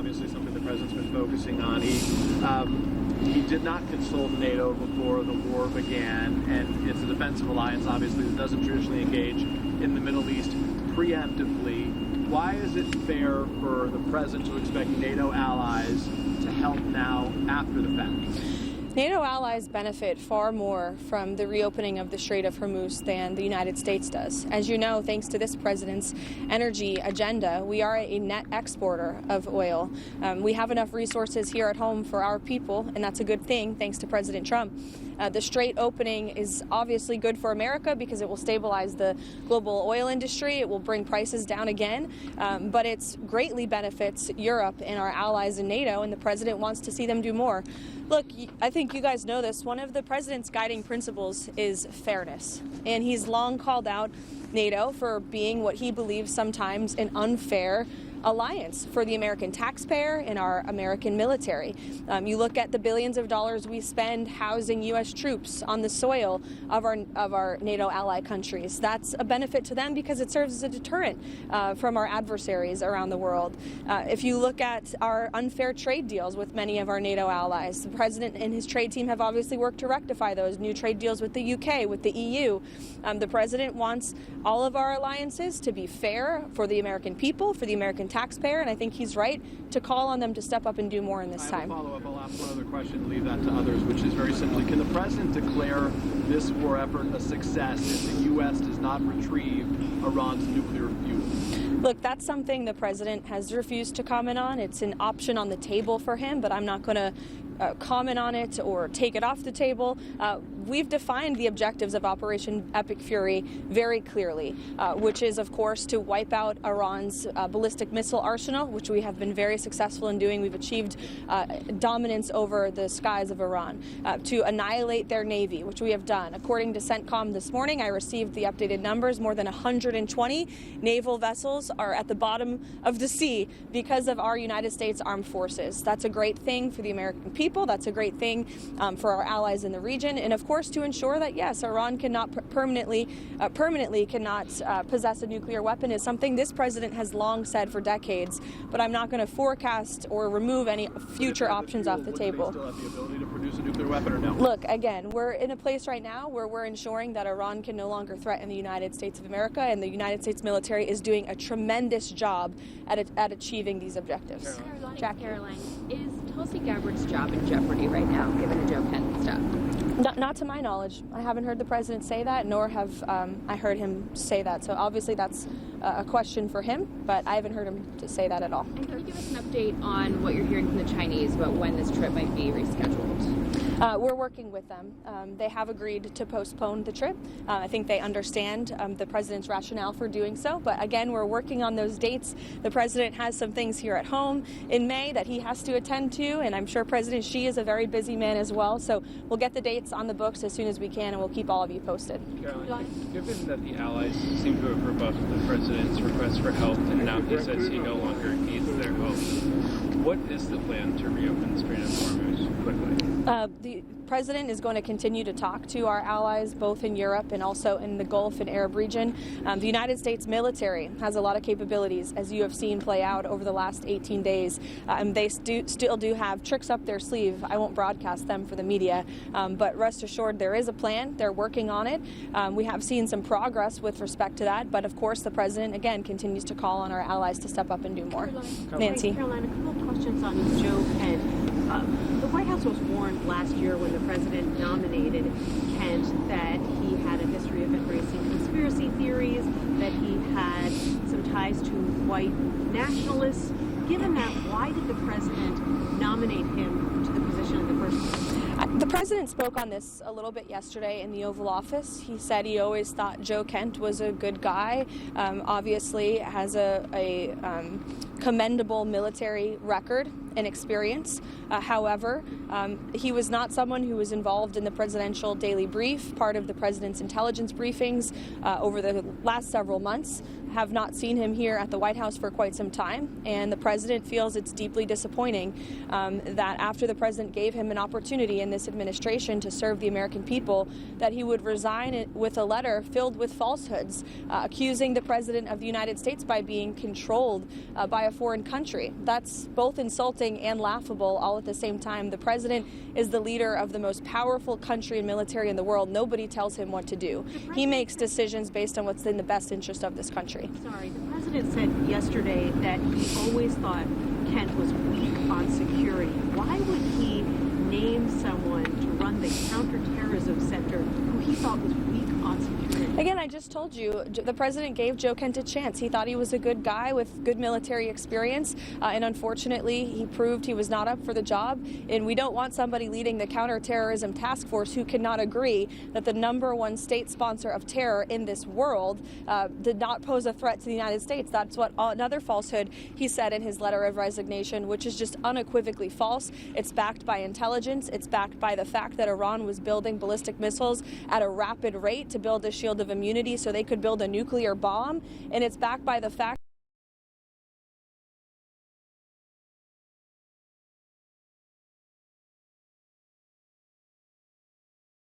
obviously something the president's been focusing on. He did not consult NATO before the war began, and it's a defensive alliance, obviously, that doesn't traditionally engage in the Middle East preemptively. Why is it fair for the president to expect NATO allies to help now after the fact? NATO allies benefit far more from the reopening of the Strait of Hormuz than the United States does. As you know, thanks to this president's energy agenda, we are a net exporter of oil. We have enough resources here at home for our people, and that's a good thing, thanks to President Trump. The Strait opening is obviously good for America because it will stabilize the global oil industry. It will bring prices down again, but it greatly benefits Europe and our allies in NATO, and the president wants to see them do more. Look, I think you guys know this. One of the president's guiding principles is fairness, and he's long called out NATO for being what he believes sometimes an unfair alliance for the American taxpayer and our American military. You look at the billions of dollars we spend housing U.S. troops on the soil of our NATO ally countries. That's a benefit to them because it serves as a deterrent from our adversaries around the world. If you look at our unfair trade deals with many of our NATO allies, the president and his trade team have obviously worked to rectify those new trade deals with the UK, with the EU. The president wants all of our alliances to be fair for the American people, for the American taxpayer, and I think he's right to call on them to step up and do more in this time. Follow-up. I'll ask one other question and leave that to others, which is very simply, can the president declare this war effort a success if the U.S. does not retrieve Iran's nuclear fuel? Look, that's something the president has refused to comment on. It's an option on the table for him, but I'm not going to comment on it or take it off the table. We've defined the objectives of Operation Epic Fury very clearly, which is, of course, to wipe out Iran's ballistic missile arsenal, which we have been very successful in doing. We've achieved dominance over the skies of Iran, to annihilate their navy, which we have done. According to CENTCOM this morning, I received the updated numbers. More than 120 naval vessels are at the bottom of the sea because of our United States Armed Forces. That's a great thing for the American people. That's a great thing for our allies in the region, and of course to ensure that yes, Iran cannot permanently cannot possess a nuclear weapon is something this president has long said for decades. But I'm not going to forecast or remove any future options off the table. Would they still have the ability to produce a nuclear weapon or no? Look, again, we're in a place right now where we're ensuring that Iran can no longer threaten the United States of America, and the United States military is doing a tremendous job at achieving these objectives. Karoline, is Tulsi Gabbard's job in jeopardy right now, given the Joe Kent stuff? Not to my knowledge. I haven't heard the president say that, nor have I heard him say that. So obviously that's a question for him, but I haven't heard him to say that at all. And can you give us an update on what you're hearing from the Chinese about when this trip might be rescheduled? We're working with them. They have agreed to postpone the trip. I think they understand the president's rationale for doing so. But again, we're working on those dates. The president has some things here at home in May that he has to attend to, and I'm sure President Xi is a very busy man as well. So we'll get the dates on the books as soon as we can, and we'll keep all of you posted. Karoline, given that the allies seem to have rebuffed the president's request for help, and now he says he no longer needs their help, what is the plan to reopen the Strait of Hormuz quickly? The president is going to continue to talk to our allies both in Europe and also in the Gulf and Arab region. The United States military has a lot of capabilities, as you have seen play out over the last 18 days. They still do have tricks up their sleeve. I won't broadcast them for the media, but rest assured there is a plan. They're working on it. We have seen some progress with respect to that, but of course the president, again, continues to call on our allies to step up and do more. Nancy. Karoline, a couple of questions on Joe Kent. The White House was warned last year when the president nominated Kent that he had a history of embracing conspiracy theories, that he had some ties to white nationalists. Given that, why did the president nominate him to the position in the first place? The president spoke on this a little bit yesterday in the Oval Office. He said he always thought Joe Kent was a good guy, obviously has a commendable military record and experience. However, he was not someone who was involved in the presidential daily brief, part of the president's intelligence briefings over the last several months. Have not seen him here at the White House for quite some time, and the president feels it's deeply disappointing that after the president gave him an opportunity in this administration to serve the American people, that he would resign with a letter filled with falsehoods, accusing the president of the United States by being controlled by a foreign country. That's both insulting and laughable all at the same time. The president is the leader of the most powerful country and military in the world. Nobody tells him what to do. He makes decisions based on what's in the best interest of this country. Sorry, the president said yesterday that he always thought Kent was weak on security. Why would he name someone to run the counterterrorism center who he thought was weak on security? Again, I just told you, the president gave Joe Kent a chance. He thought he was a good guy with good military experience, and unfortunately, he proved he was not up for the job. And we don't want somebody leading the counterterrorism task force who cannot agree that the #1 state sponsor of terror in this world did not pose a threat to the United States. That's what another falsehood he said in his letter of resignation, which is just unequivocally false. It's backed by intelligence. It's backed by the fact that Iran was building ballistic missiles at a rapid rate to build a shield of immunity so they could build a nuclear bomb. And it's backed by the fact